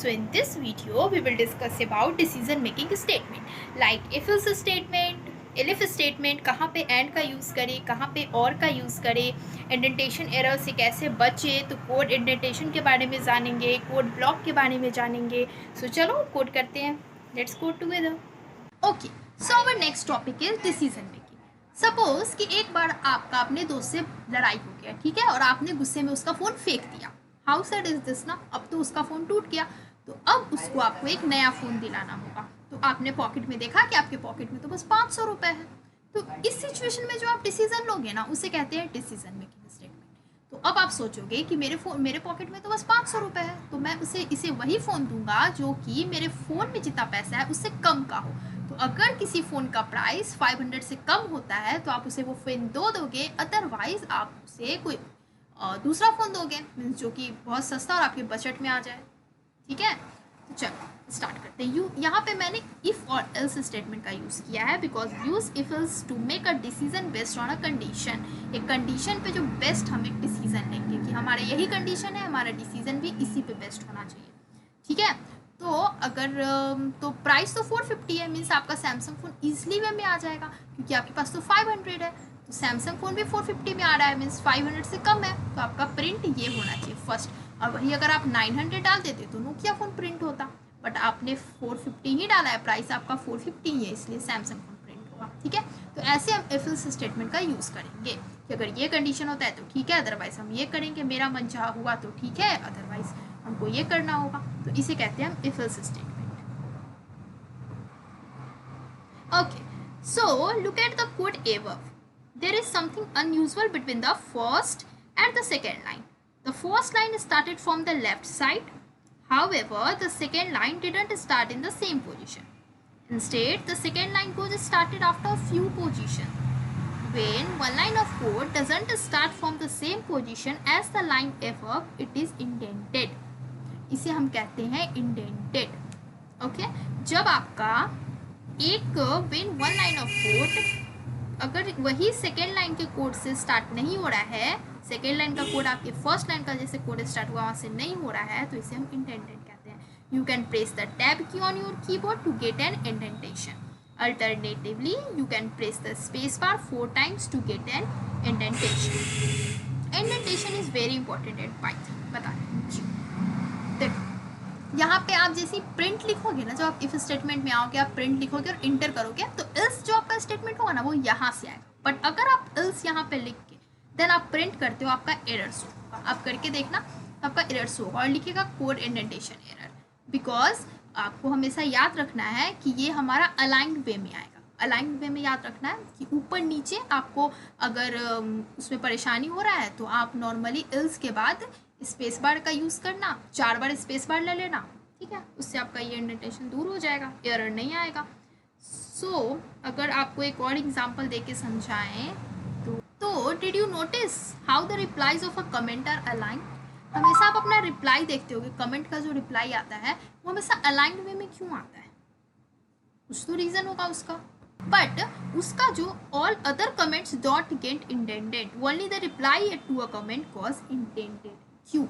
So in this video, we will discuss about decision making statement like if else statement, elif statement, कहाँ पे and का use करें, कहाँ पे और का यूज़ करें, इंडेंटेशन एरर से कैसे बचे, तो कोड इंडेंटेशन के बारे में जानेंगे, कोड ब्लॉक के बारे में जानेंगे. So चलो कोड करते हैं. Let's code together. Okay, so our next topic is decision making. Suppose कि एक बार आपका अपने दोस्त से लड़ाई हो गया, ठीक है, और आपने गुस्से में उसका फ़ोन फेंक दिया. हाउ सैड इज दिस ना. अब तो उसका फ़ोन टूट गया, तो अब उसको आपको एक नया फ़ोन दिलाना होगा. तो आपने पॉकेट में देखा कि आपके पॉकेट में तो बस 500 रुपये है. तो इस सिचुएशन में जो आप डिसीजन लोगे ना, उसे कहते हैं डिसीजन मेकिंग स्टेटमेंट. तो अब आप सोचोगे कि मेरे पॉकेट में तो बस 500 रुपये है, तो मैं इसे वही फ़ोन दूंगा जो कि मेरे फ़ोन में जितना पैसा है उससे कम का हो. तो अगर किसी फ़ोन का प्राइस 500 से कम होता है तो आप उसे वो फ़ोन दोगे, अदरवाइज आप उसे कोई दूसरा फ़ोन दोगे, मीन्स जो कि बहुत सस्ता और आपके बजट में आ जाए. ठीक है, तो चलो स्टार्ट करते हैं. यहाँ पे मैंने इफ़ और एल्स स्टेटमेंट का यूज़ किया है because use if else to make a decision based on a condition. एक कंडीशन पे जो बेस्ट हम एक डिसीजन लेंगे कि हमारा यही कंडीशन है, हमारा डिसीजन भी इसी पे बेस्ट होना चाहिए. ठीक है, तो अगर तो प्राइस तो 450 है, मीन्स आपका सैमसंग फ़ोन ईजिली वे में आ जाएगा क्योंकि आपके पास तो 500 है. तो सैमसंग फ़ोन भी 450 में आ रहा है, मीन्स 500 से कम है, तो आपका प्रिंट ये होना चाहिए फर्स्ट. और वही अगर आप 900 डाल देते तो नोकिया फ़ोन प्रिंट होता, बट आपने 450 ही डाला है, प्राइस आपका 450 ही है, इसलिए सैमसंग फ़ोन प्रिंट होगा. ठीक है, तो ऐसे हम इफ एल्स स्टेटमेंट का यूज़ करेंगे कि अगर ये कंडीशन होता है तो ठीक है, अदरवाइज हम ये करेंगे, मेरा मन चाहा हुआ तो ठीक है, अदरवाइज हमको ये करना होगा. तो इसे कहते हैं हम if else statement. Okay, so look at the code above. There is something unusual between the first and the second line. The first line started from the left side. However, the second line didn't start in the same position. Instead, the second line goes started after a few positions. When one line of code doesn't start from the same position as the line above, it is indented. इसे हम कहते हैं indented. Okay? जब आपका एक when one line of code अगर वही second line के कोड से स्टार्ट नहीं हो रहा है, सेकेंड लाइन का कोड आपके फर्स्ट लाइन का जैसे कोड स्टार्ट हुआ वहाँ से नहीं हो रहा है, तो इसे हम इंडेंटेड कहते हैं. You can press the tab key on your keyboard to get an indentation. Alternatively you can press the space bar 4 times to get an indentation. Indentation is very important in Python. बता देखो, यहाँ पे आप जैसे print लिखोगे ना, जब आप इफ स्टेटमेंट में आओगे, आप प्रिंट लिखोगे और इंटर करोगे, तो एल्स जो आपका स्टेटमेंट होगा ना वो यहाँ से आएगा. बट अगर आप एल्स यहाँ पे लिख के देन आप प्रिंट करते हो, आपका एरर्स होगा. आप करके देखना, आपका एरर्स होगा और लिखेगा कोड इंडेंटेशन एरर. बिकॉज आपको हमेशा याद रखना है कि ये हमारा अलाइंड वे में आएगा. अलाइंड वे में याद रखना है कि ऊपर नीचे आपको अगर उसमें परेशानी हो रहा है तो आप नॉर्मली एल्स के बाद स्पेस बार का यूज़ करना, 4 बार स्पेस बार ले लेना. ठीक है, उससे आपका ये इंडेंटेशन दूर हो जाएगा, एरर नहीं आएगा. सो अगर आपको एक और एग्जांपल देके समझाएं तो did you notice how the replies of a comment are aligned. हमेशा आप अपना रिप्लाई देखते होगे, कमेंट का जो रिप्लाई आता है वो हमेशा अलाइंड वे में क्यों आता है, कुछ तो रीज़न होगा उसका. बट उसका जो ऑल अदर कमेंट्स डॉट get indented, only the reply to a comment cause indented. क्यों?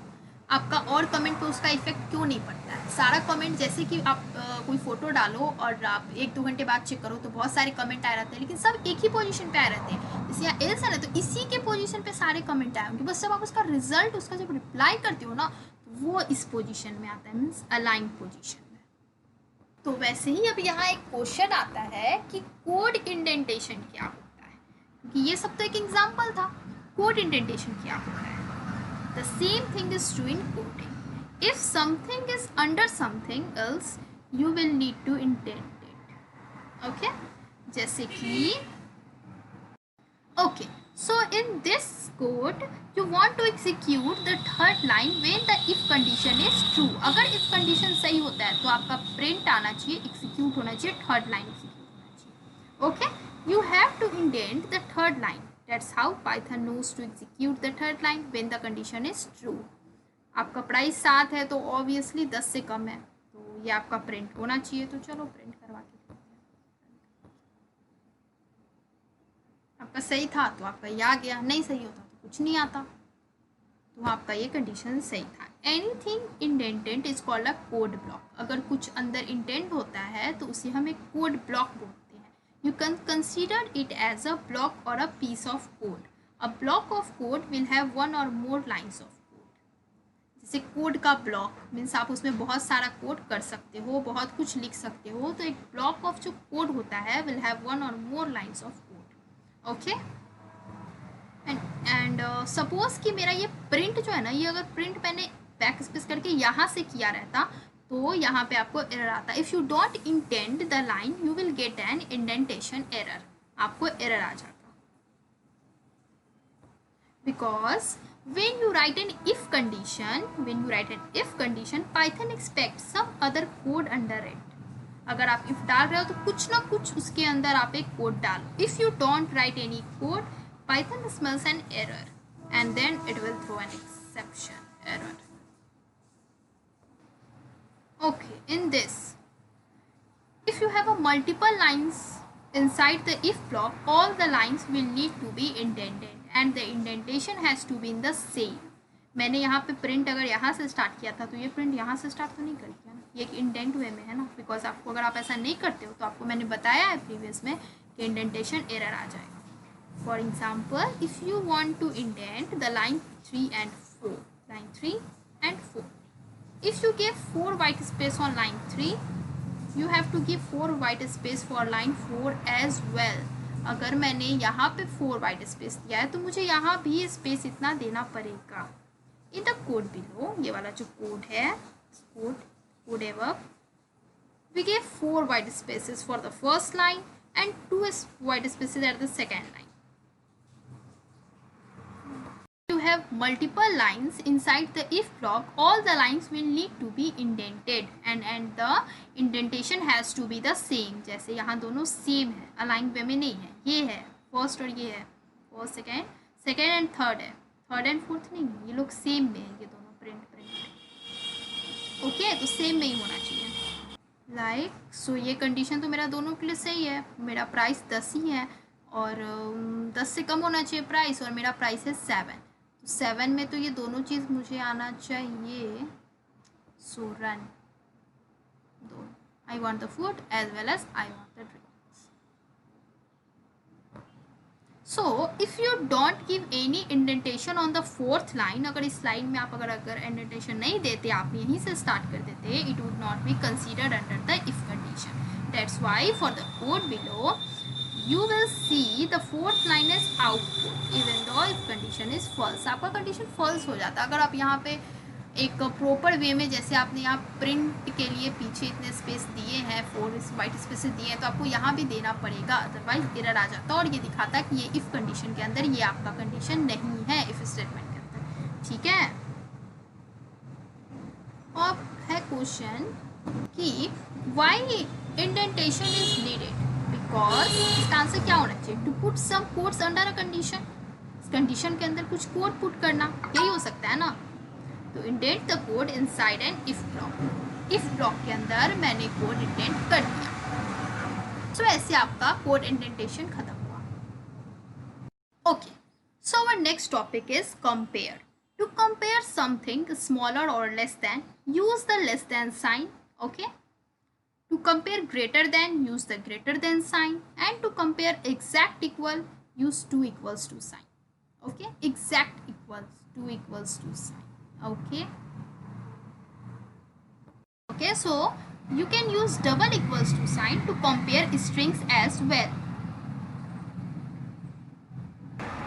आपका और कमेंट पे उसका इफेक्ट क्यों नहीं पड़ता है. सारा कमेंट, जैसे कि आप कोई फोटो डालो और आप 1-2 घंटे बाद चेक करो तो बहुत सारे कमेंट आए रहते हैं, लेकिन सब एक ही पोजीशन पे आए रहते हैं. जैसे यहाँ एल्स है ना, तो इसी के पोजीशन पे सारे कमेंट आए होंगे, बस जब आप उसका रिजल्ट, उसका जब रिप्लाई करते हो ना, तो वो इस पोजिशन में आता है, मीन्स अलाइन पोजिशन में. तो वैसे ही अब यहाँ एक क्वेश्चन आता है कि कोड इंडेंटेशन क्या होता है, क्योंकि ये सब तो एक एग्जाम्पल था. कोड इंडेंटेशन क्या होता है? The same thing is true in coding. If something is under something else, you will need to indent it. Okay? जैसे कि okay, so in this code you want to execute the third line when the if condition is true. अगर if condition सही होता है तो आपका print आना चाहिए, execute होना चाहिए, third line execute होना चाहिए. Okay? You have to indent the third line. That's how Python knows to execute the third line when the condition is true. आपका प्राइस 7 है तो ऑब्वियसली 10 से कम है, तो ये आपका प्रिंट होना चाहिए. तो चलो प्रिंट करवा के देखते हैं. आपका सही था तो आपका ये आ गया, नहीं सही होता तो कुछ नहीं आता, तो आपका ये कंडीशन सही था. Anything indented is called a code block. अगर कुछ अंदर इंडेंट होता है तो उसे हम एक कोड ब्लॉक बोलते हैं. You can consider it as a block or a piece of code. A block of code will have one or more lines of code. जैसे कोड का ब्लॉक मीन्स आप उसमें बहुत सारा कोड कर सकते हो, बहुत कुछ लिख सकते हो. तो एक ब्लॉक ऑफ जो कोड होता है will have one or more lines of code. Okay. And suppose कि मेरा ये प्रिंट जो है ना, ये अगर प्रिंट मैंने बैक स्पेस करके यहाँ से किया रहता तो यहाँ पे आपको एरर आता. If you don't indent the line you will get an indentation error. आपको एरर आ जाता because when you write an if condition Python expects some other code under it. अगर आप if डाल रहे हो तो कुछ ना कुछ उसके अंदर आप एक कोड डालो. If you don't write any code Python smells an error and then it will throw an exception error. Okay, in this if you have a multiple lines inside the if block all the lines will need to be indented and the indentation has to be in the same. मैंने यहाँ पे print अगर यहाँ से start किया था तो ये प्रिंट यहाँ से स्टार्ट तो नहीं कर किया ना, ये एक इंडेंट वे में है ना. बिकॉज आपको अगर आप ऐसा नहीं करते हो तो आपको मैंने बताया है प्रीवियस में कि इंडेंटेशन एरर आ जाएगा. For example if you want to indent the line 3 and 4, line 3 and 4, if you give 4 white space on line 3 you have to give 4 white space for line 4 as well. अगर मैंने यहाँ पे 4 white space दिया है तो मुझे यहाँ भी स्पेस इतना देना पड़ेगा. इन द कोड बिलो, ये वाला जो कोड है code एवब, we gave 4 white spaces for the first line and 2 white spaces at the second line. You have multiple lines inside the if block all the lines will need to be indented and the indentation has to be the same. जैसे यहाँ दोनों same है, align वे में नहीं है. ये है first और ये है फर्स्ट सेकेंड एंड थर्ड है, थर्ड एंड फोर्थ नहीं है. ये लोग सेम में है ये दोनों प्रिंट. ओके, तो सेम में ही होना चाहिए. लाइक सो ये कंडीशन तो मेरा दोनों के लिए सही है. मेरा प्राइस 10 ही है और 10 से कम होना चाहिए प्राइस और मेरा प्राइस है 7. 7 में तो ये दोनों चीज़ मुझे आना चाहिए. सो रन दोनों. I want the food as well as I want the drinks. So if you don't give any indentation on the fourth line, अगर इस लाइन में आप अगर इंडेंटेशन नहीं देते, आप यहीं से स्टार्ट कर देते, it would not be considered under the if condition. That's why for the code below you will see the fourth line is output even though if condition is false. आपका condition false हो जाता है. अगर आप यहाँ पे एक proper way में, जैसे आपने यहाँ प्रिंट के लिए पीछे इतने स्पेस दिए हैं, 4 वाइट स्पेसेस दिए हैं, तो आपको यहाँ भी देना पड़ेगा, अदरवाइज एरर आ जाता और ये दिखाता कि ये इफ़ कंडीशन के अंदर, ये आपका कंडीशन नहीं है इफ़ स्टेटमेंट के अंदर. ठीक है. अब है क्वेश्चन कि why indentation is needed. Because इसका आंसर क्या होना चाहिए? To put some codes under a condition. इस कंडीशन के अंदर कुछ कोड पुट करना, यही हो सकता है ना. तो indent the code inside N if block. If block के अंदर मैंने कोड इंडेंट कर दिया. सो ऐसे आपका कोड इंडेंटेशन खत्म हुआ. Okay, so our next topic is compare. To compare something smaller or less than, use the less than sign. Okay. To compare greater than, use the greater than sign, and to compare exact equal, use 2 equals to sign. Okay, exact equals 2 equals to sign. Okay. Okay, so you can use double equals to sign to compare strings as well.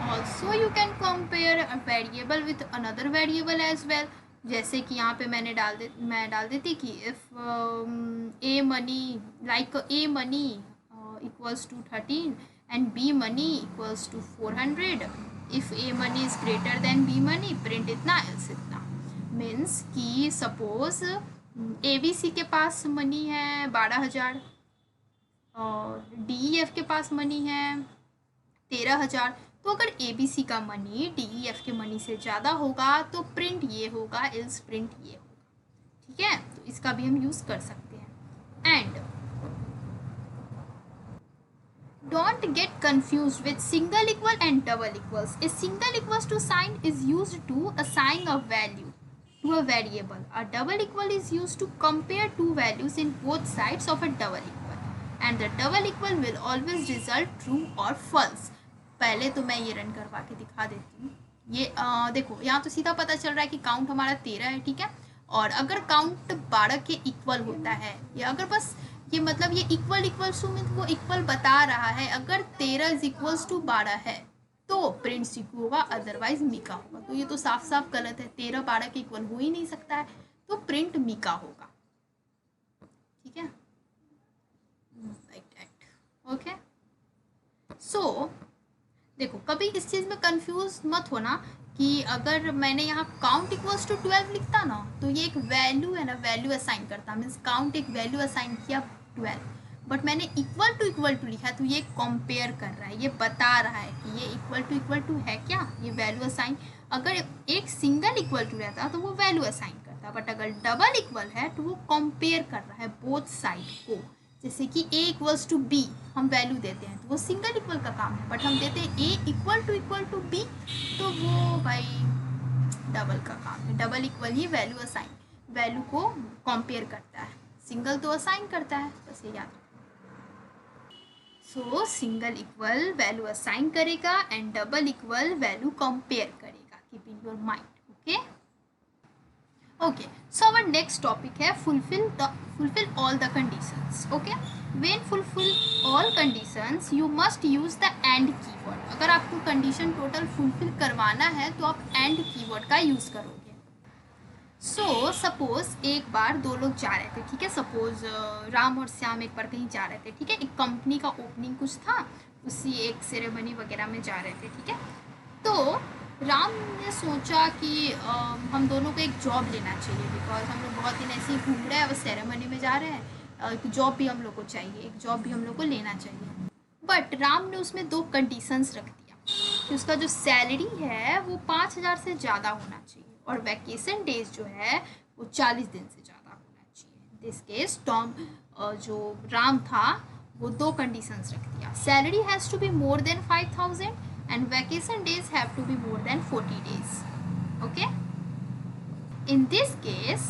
Also, you can compare a variable with another variable as well. जैसे कि यहाँ पे मैं डाल देती कि if A money like A money equals to 13 and B money equals to 400. If A money is greater than B money, print इतना else इतना. मीन्स कि सपोज ए बी सी के पास मनी है 12,000 और डी ई एफ के पास money है 13,000. तो अगर ए बी सी का मनी डी ई एफ के मनी से ज़्यादा होगा तो प्रिंट ये होगा, एल्स प्रिंट ये होगा. ठीक है, तो इसका भी हम यूज़ कर सकते हैं. And don't get confuse with single equal and double equals. A single equals to sign is used to assign a value. to a variable. A double equal is used to compare two values in both sides of a double equal, and the double equal will always result true or false. पहले तो मैं ये run करवा के दिखा देती हूँ. ये देखो यहाँ तो सीधा पता चल रहा है कि काउंट हमारा 13 है, ठीक है. और अगर काउंट 12 के इक्वल होता है, या अगर बस ये मतलब ये इक्वल इक्वल्स टू मीन्स वो इक्वल बता रहा है, अगर 13 इज इक्वल्स टू 12 है तो प्रिंट सीक्यू होगा, अदरवाइज मीका होगा. तो ये तो साफ साफ गलत है, 13 12 के इक्वल हो ही नहीं सकता है, तो प्रिंट मीका होगा. ठीक है, लाइक दैट. ओके, सो देखो कभी इस चीज़ में कंफ्यूज मत होना कि अगर मैंने यहाँ काउंट इक्वल्स टू 12 लिखता ना, तो ये एक वैल्यू है ना, वैल्यू असाइन करता, मीन्स काउंट एक वैल्यू असाइन किया 12, बट मैंने इक्वल टू लिखा है, तो ये कंपेयर कर रहा है, ये बता रहा है कि ये इक्वल टू है क्या, ये वैल्यू असाइन. अगर एक सिंगल इक्वल टू रहता तो वो वैल्यू असाइन करता, बट अगर डबल इक्वल है तो वो कंपेयर कर रहा है बोथ साइड को. जैसे कि a इक्वल्स टू b हम वैल्यू देते हैं, तो वो सिंगल इक्वल का काम है, बट हम देते हैं a इक्वल टू b, तो वो भाई डबल का काम है. डबल इक्वल ही वैल्यू असाइन, वैल्यू को कंपेयर करता है, सिंगल तो असाइन करता है, बस ये याद रखो. So single equal value assign करेगा and double equal value compare करेगा. Keep in your mind. Okay, okay, so our next topic है fulfill all the conditions. okay, when fulfill all conditions you must use the and keyword. अगर आपको condition total fulfil करवाना है तो आप and keyword का use करोगे. So suppose एक बार दो लोग जा रहे थे, ठीक है, सपोज राम और श्याम एक बार कहीं जा रहे थे, ठीक है, एक कंपनी का ओपनिंग कुछ था, उसी एक सेरेमनी वगैरह में जा रहे थे, ठीक है. तो राम ने सोचा कि हम दोनों को एक जॉब लेना चाहिए, बिकॉज हम लोग बहुत दिन ऐसे ही घूम रहे हैं, अब सेरेमनी में जा रहे हैं, एक जॉब भी हम लोग को चाहिए, एक जॉब भी हम लोग को लेना चाहिए. बट राम ने उसमें 2 कंडीशंस रख दिया कि उसका जो सैलरी है वो 5,000 से ज़्यादा होना चाहिए, और वैकेशन डेज जो है वो 40 दिन से ज़्यादा होना चाहिए. दिस केस टॉम जो राम था वो 2 कंडीशंस रख दिया. Salary has to be more than 5,000 and vacation days have to be more than 40 days. okay, in this case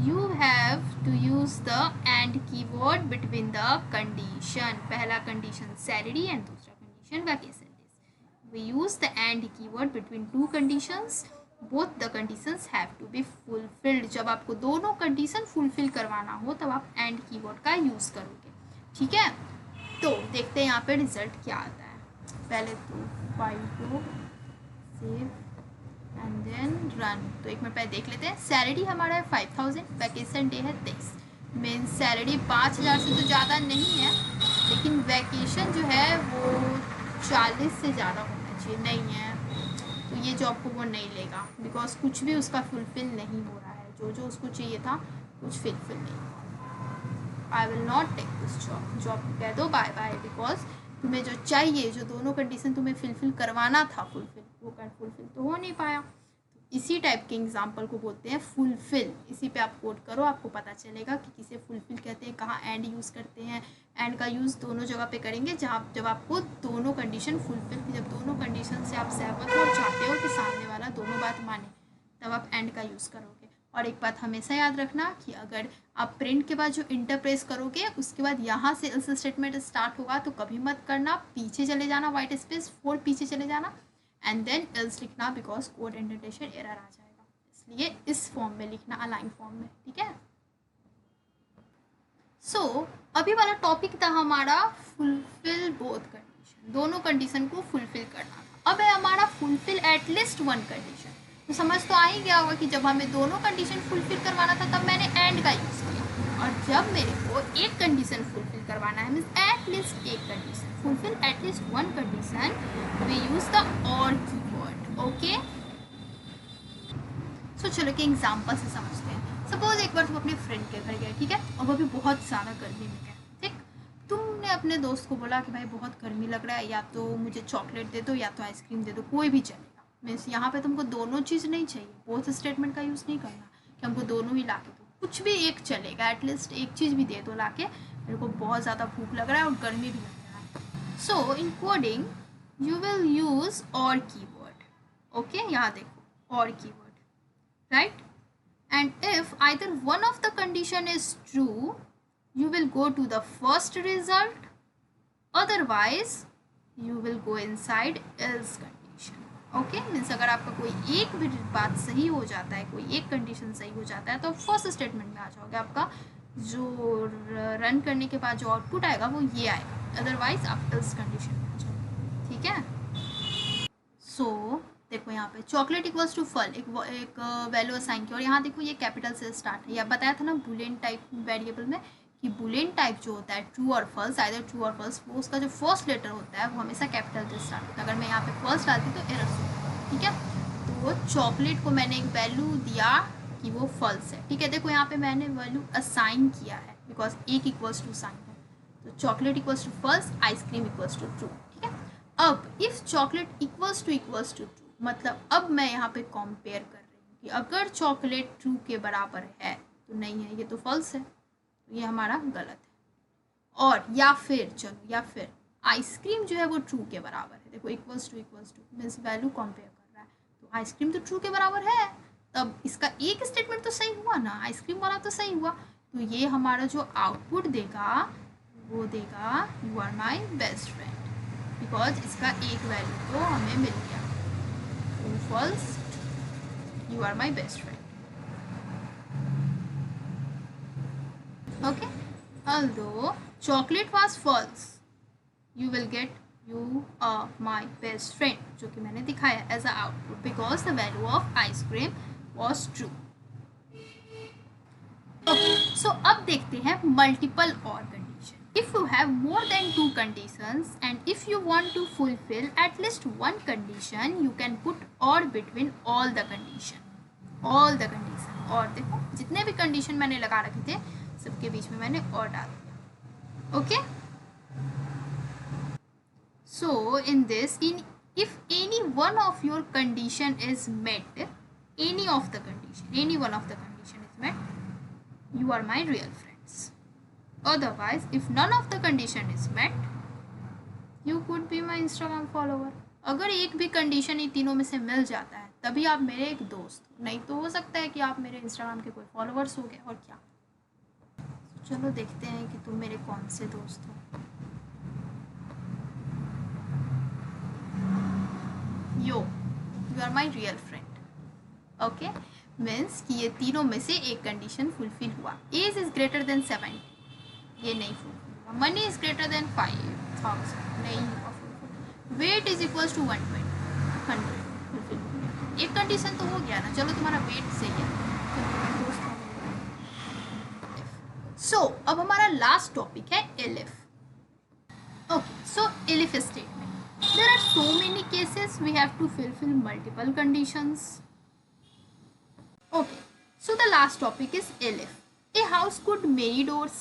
you have to use the and keyword between the condition. पहला condition salary and दूसरा condition vacation days. We use the and keyword between 2 conditions. both the conditions have to be fulfilled. जब आपको दोनों condition fulfill करवाना हो तब आप and keyword का use करोगे. ठीक है, तो देखते हैं यहाँ पे रिजल्ट क्या आता है. पहले तो फाइल को सेव एंड देन रन. तो एक मिनट पहले देख लेते हैं. सैलरी हमारा है 5,000, वैकेशन डे है 23. मीन सैलरी 5,000 से तो ज़्यादा नहीं है, लेकिन वैकेशन जो है वो 40 से ज़्यादा होना चाहिए, नहीं है, तो ये जॉब को वो नहीं लेगा, बिकॉज कुछ भी उसका फुलफिल नहीं हो रहा है, जो जो उसको चाहिए था कुछ फुलफिल नहीं हुआ. I will not take this job. Job कह दो बाय बाय, बिकॉज तुम्हें जो चाहिए, जो दोनों कंडीशन तुम्हें फुलफिल करवाना था, वो फुलफिल तो हो नहीं पाया. तो इसी टाइप के एग्जाम्पल को बोलते हैं फुलफिल. इसी पे आप कोड करो, आपको पता चलेगा कि किसे फुलफिल कहते हैं, कहाँ एंड यूज़ करते हैं. एंड का यूज़ दोनों जगह पे करेंगे जब आपको दोनों कंडीशन फुलफिल, जब दोनों कंडीशन से आप सहमत हो और चाहते हो कि सामने वाला दोनों बात माने, तब आप एंड का यूज़ करोगे. और एक बात हमेशा याद रखना कि अगर आप प्रिंट के बाद जो इंटर प्रेस करोगे उसके बाद यहाँ से एल्स स्टेटमेंट स्टार्ट होगा, तो कभी मत करना, पीछे चले जाना, वाइट स्पेस 4 पीछे चले जाना एंड देन एल्स लिखना, बिकॉज कोड इंडेंटेशन एरर आ जाएगा. इसलिए इस फॉर्म में लिखना, अलाइन फॉर्म में. ठीक है, सो अभी वाला टॉपिक था हमारा फुलफिल बोथ कंडीशन. दोनों कंडीशन को फुलफिल करना था. अब है हमारा फुलफिल एटलीस्ट 1 कंडीशन. तो समझ तो आ ही गया होगा कि जब हमें दोनों कंडीशन फुलफिल करवाना था तब मैंने एंड का यूज़ किया, और जब मेरे को एक कंडीशन फुलफिल करवाना है, मीन्स एटलीस्ट एक condition fulfil at least 1 condition, we use the or keyword. Okay, so चलो कि एग्जाम्पल से समझते हैं. सपोज एक बार तुम अपने फ्रेंड के घर गए, ठीक है, और वो भी बहुत ज़्यादा गर्मी में गए. ठीक, तुमने अपने दोस्त को बोला कि भाई बहुत गर्मी लग रहा है, या तो मुझे चॉकलेट दे दो या तो आइसक्रीम दे दो, कोई भी चलेगा. मीन्स यहाँ पे तुमको दोनों चीज़ नहीं चाहिए, बोथ स्टेटमेंट का यूज़ नहीं करना कि हमको दोनों ही ला के दो, कुछ भी एक चलेगा, एटलीस्ट एक चीज़ भी दे दो ला के, मेरे को बहुत ज़्यादा भूख लग रहा है और गर्मी भी लग रहा है. So in coding you will use और कीवर्ड. ओके, यहाँ देखो और keyword, right. and if either one of the condition is true, you will go to the first result, otherwise you will go inside else condition. Okay, means अगर आपका कोई एक भी बात सही हो जाता है, कोई एक कंडीशन सही हो जाता है, तो फर्स्ट स्टेटमेंट में आ जाओगे, आपका जो रन करने के बाद जो आउटपुट आएगा वो ये आएगा, अदरवाइज आप एल्स कंडीशन में आ जाओगे. ठीक है. सो देखो यहाँ पे चॉकलेट इक्वल्स टू फल एक वैल्यू असाइन किया, और यहाँ देखो ये कैपिटल से स्टार्ट है. या बताया था ना बुलियन टाइप वेरिएबल में कि बुलियन टाइप जो होता है ट्रू और फल्स, आइदर ट्रू और फल्स, वो उसका जो फर्स्ट लेटर होता है वो हमेशा कैपिटल से स्टार्ट होता है. अगर मैं यहाँ पे फर्स्ट डालती तो एरर होता. ठीक है. तो चॉकलेट को मैंने एक वैल्यू दिया कि वो फल्स है. ठीक है. देखो यहाँ पे मैंने वैल्यू असाइन किया है बिकॉज एक इक्वल्स टू साइन है. तो chocolate equals to false, ice cream equals to true. ठीक है. अब if chocolate equals to true, मतलब अब मैं यहाँ पे कंपेयर कर रही हूँ कि अगर चॉकलेट ट्रू के बराबर है तो नहीं है, ये तो फॉल्स है, तो ये हमारा गलत है. और या फिर आइसक्रीम जो है वो ट्रू के बराबर है. देखो equals two means value compare कर रहा है, तो आइसक्रीम तो ट्रू के बराबर है, तब इसका एक स्टेटमेंट तो सही हुआ ना, आइसक्रीम वाला तो सही हुआ. तो ये हमारा जो आउटपुट देगा वो देगा you are my best friend, because इसका एक वैल्यू तो हमें मिल गया. False, you are my best friend. Okay. Although chocolate was false, you will get you are my best friend, जो कि मैंने दिखाया as a output because the value of ice cream was true. Okay. So अब देखते हैं multiple or condition. If you have more than two conditions and if you want to fulfill at least one condition, you can put or between all the condition. और देखो जितने भी condition मैंने लगा रखे थे सबके बीच में मैंने और डाल दिया. Okay. So in this, if any one of your condition is met, any one of the condition is met, you are my real friends. Otherwise, if none of the condition is met, you could be my Instagram follower. अगर एक भी condition in तीनों में से मिल जाता है तभी आप मेरे एक दोस्त हो, नहीं तो हो सकता है कि आप मेरे इंस्टाग्राम के कोई फॉलोअर्स हो गए. और क्या. चलो देखते हैं कि तुम मेरे कौन से दोस्त हो. You are my real friend. Okay. Means कि ये तीनों में से एक कंडीशन फुलफिल हुआ. एज इज ग्रेटर देन 70, ये नहीं फुलफिल हुआ. मनी इज ग्रेटर देन 5,000, नहीं हुआ fulfil. Weight is equals to 120, 100 fulfil हुआ. एक कंडीशन तो हो गया ना. चलो तुम्हारा वेट सही है. सो अब हमारा लास्ट टॉपिक है elif. Okay. So elif statement. There are so many cases we have to fulfill multiple conditions. Okay, so the last topic is elif. A house could many doors.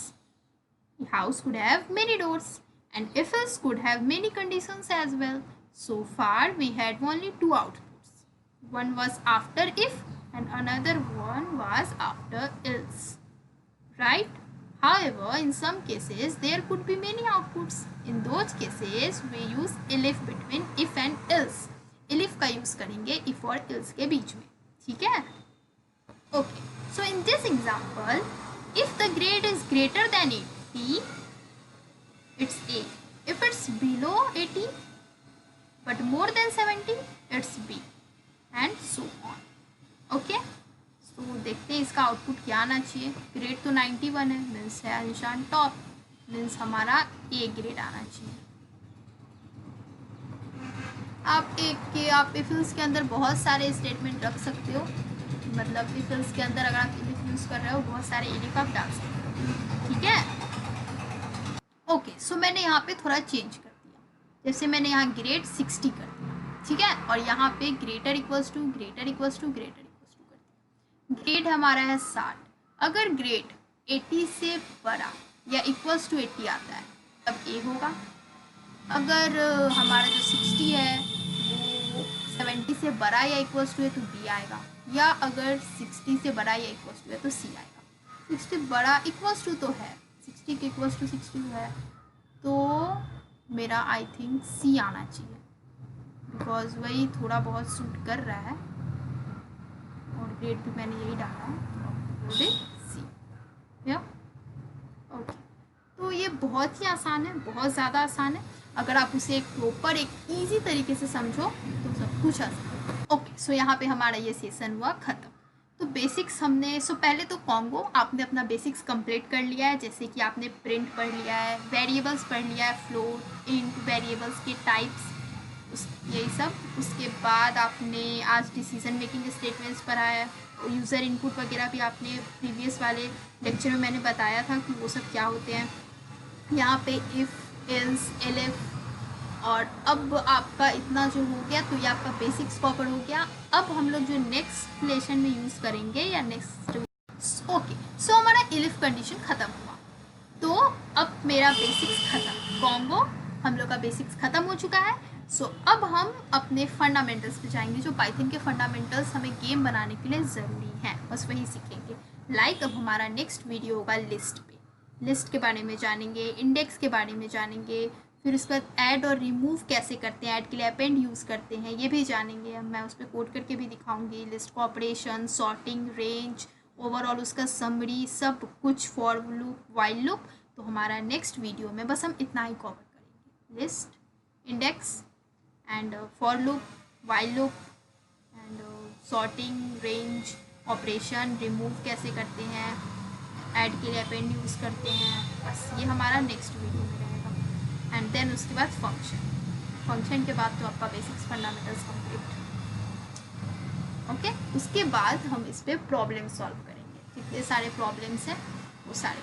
A house could have many doors, and if else could have many conditions as well. So far we had only two outputs. One was after if and another one was after else. Right? However, in some cases there could be many outputs. In those cases we use elif between if and else. elif का use करेंगे if और else के बीच में. ठीक है. Okay. So in this example, if the grade is greater than 80, it's A. If it's below 80 but more than 70, it's B, and so on. Okay. तो देखते हैं इसका आउटपुट क्या आना चाहिए. ग्रेड तो 91 है, मीन्स है निशान टॉप, मीन्स हमारा ए ग्रेड आना चाहिए. आप इफ एल्स के अंदर बहुत सारे स्टेटमेंट रख सकते हो. मतलब इफ एल्स के अंदर अगर आप इफ यूज़ कर रहे हो बहुत सारे एलिफ आप डाल सकते हो. ठीक है. ओके. सो मैंने यहाँ पे थोड़ा चेंज कर दिया. जैसे मैंने यहाँ ग्रेड 60 कर दिया. ठीक है. और यहाँ पे ग्रेटर इक्वल्स टू ग्रेड हमारा है 60. अगर ग्रेड 80 से बड़ा या इक्वल्स टू 80 आता है तब ए होगा. अगर हमारा जो 60 है वो 70 से बड़ा या इक्वल्स टू है तो बी आएगा. या अगर 60 से बड़ा या इक्वल्स टू है तो सी आएगा. 60 बड़ा इक्वल्स टू तो है, 60 के इक्वल्स टू 60 है, तो मेरा आई थिंक सी आना चाहिए बिकॉज वही थोड़ा बहुत सूट कर रहा है. और ग्रेड भी मैंने यही डाला है, सी या ओके। तो ये बहुत ही आसान है, बहुत ज़्यादा आसान है। अगर आप उसे एक प्रॉपर एक ईजी तरीके से समझो तो सब कुछ आसान है। ओके, सो यहाँ पे हमारा ये सेशन हुआ ख़त्म। तो बेसिक्स हमने पहले तो कॉन्गो आपने अपना बेसिक्स कंप्लीट कर लिया है, जैसे कि आपने प्रिंट पढ़ लिया है, वेरिएबल्स पढ़ लिया है, फ्लोट, इंट, वेरिएबल्स के टाइप्स, यही सब। उसके बाद आपने आज डिसीजन मेकिंग स्टेटमेंट्स पढ़ा है, यूज़र इनपुट वगैरह भी आपने प्रीवियस वाले लेक्चर में मैंने बताया था कि वो सब क्या होते हैं। यहाँ पे इफ़, एल्स, एलिफ, और अब आपका इतना जो हो गया तो ये आपका बेसिक्स कवर हो गया। अब हम लोग जो नेक्स्ट लेसन में यूज़ करेंगे या नेक्स्ट, ओके, सो हमारा इलिफ कंडीशन ख़त्म हुआ, तो अब मेरा बेसिक्स ख़त्म, कॉन्गो हम लोग का बेसिक्स ख़त्म हो चुका है। सो अब हम अपने फंडामेंटल्स पे जाएंगे, जो पाइथन के फंडामेंटल्स हमें गेम बनाने के लिए ज़रूरी हैं, बस वही सीखेंगे। लाइक अब हमारा नेक्स्ट वीडियो होगा लिस्ट पे, लिस्ट के बारे में जानेंगे, इंडेक्स के बारे में जानेंगे, फिर उसके बाद ऐड और रिमूव कैसे करते हैं, ऐड के लिए अपेंड यूज़ करते हैं, ये भी जानेंगे। अब मैं उस पर कोड करके भी दिखाऊंगी, लिस्ट को ऑपरेशन, सॉर्टिंग, रेंज, ओवरऑल उसका समरी, सब कुछ, फॉर लूप, वाइल लूप। तो हमारा नेक्स्ट वीडियो में बस हम इतना ही कवर करेंगे, list, index and for loop, while loop and sorting, range, operation, remove कैसे करते हैं, ऐड के लिए अपेंड यूज़ करते हैं। बस ये हमारा नेक्स्ट वीडियो में रहेगा। एंड देन उसके बाद फंक्शन के बाद तो आपका बेसिक्स फंडामेंटल्स कंप्लीट। ओके, उसके बाद हम इस पर प्रॉब्लम सॉल्व करेंगे, जितने सारे प्रॉब्लम्स हैं वो सारे